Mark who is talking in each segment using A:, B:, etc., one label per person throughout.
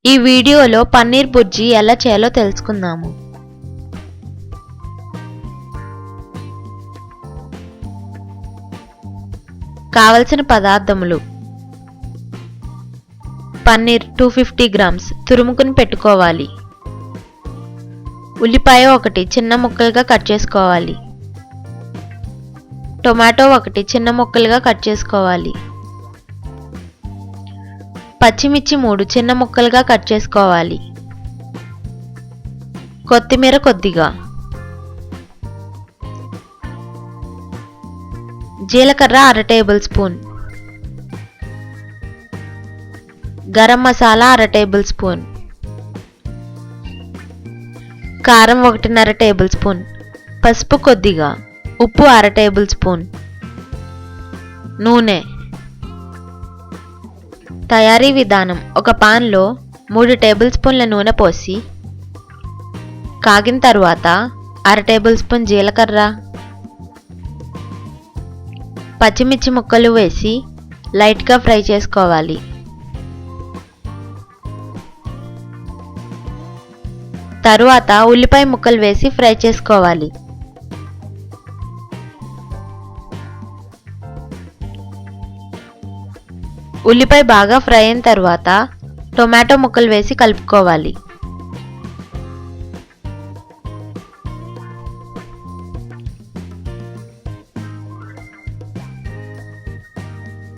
A: ఈ వీడియోలో పన్నీర్ బుర్జీ ఎలా చేయాలో తెలుసుకుందాము. కావలసిన పదార్థములు: పన్నీర్ 250 గ్రామ్స్ తురుముకుని పెట్టుకోవాలి. ఉల్లిపాయ 1 చిన్న ముక్కలుగా కట్ చేసుకోవాలి. టొమాటో 1 చిన్న ముక్కలుగా కట్ చేసుకోవాలి. పచ్చిమిర్చి 3 చిన్న ముక్కలుగా కట్ చేసుకోవాలి. కొత్తిమీర కొద్దిగా. జీలకర్ర 1/2 table spoon. Garam masala 1/2 table spoon. కారం 1.5 టేబుల్ స్పూన్. పసుపు కొద్దిగా. ఉప్పు 1/2 టేబుల్ స్పూన్. నూనె. తయారీ విధానం: ఒక పాన్లో 3 టేబుల్ స్పూన్ల నూనె పోసి కాగిన తర్వాత 1/2 టేబుల్ స్పూన్ జీలకర్ర, పచ్చిమిర్చి ముక్కలు వేసి లైట్గా ఫ్రై చేసుకోవాలి. తరువాత ఉల్లిపాయ ముక్కలు వేసి ఫ్రై చేసుకోవాలి. ఉల్లిపాయ బాగా ఫ్రై అయిన తర్వాత టొమాటో ముక్కలు వేసి కలుపుకోవాలి.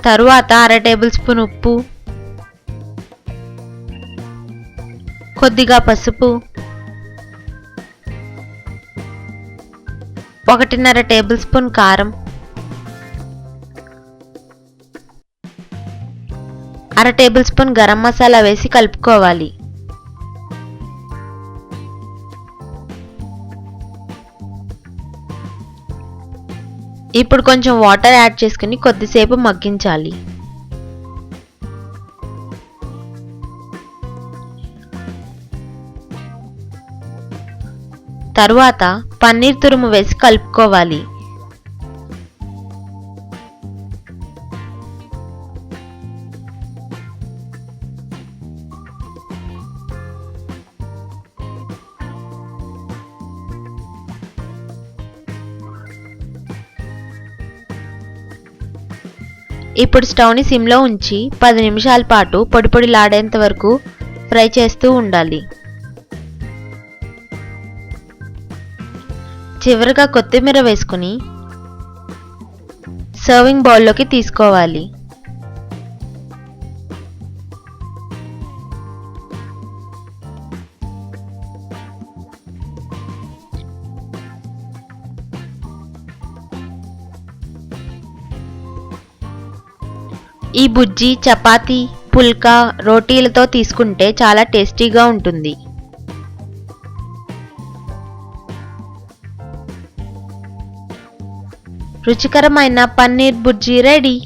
A: తరువాత 1/2 టేబుల్ స్పూన్ ఉప్పు, కొద్దిగా పసుపు, 1.5 టేబుల్ స్పూన్ కారం, 1/2 టేబుల్ స్పూన్ గరం మసాలా వేసి కలుపుకోవాలి. ఇప్పుడు కొంచెం వాటర్ యాడ్ చేసుకుని కొద్దిసేపు మగ్గించాలి. తరువాత పన్నీర్ తురుము వేసి కలుపుకోవాలి. ఇప్పుడు స్టవ్ని సిమ్లో ఉంచి 10 నిమిషాల పాటు పొడి పొడిలాడేంత వరకు ఫ్రై చేస్తూ ఉండాలి. చివరగా కొత్తిమీర వేసుకుని సర్వింగ్ బౌల్లోకి తీసుకోవాలి. ఈ బుజ్జి చపాతీ, పుల్కా, రోటీలతో తీసుకుంటే చాలా టేస్టీగా ఉంటుంది. రుచికరమైన పన్నీర్ బుర్జీ రెడీ.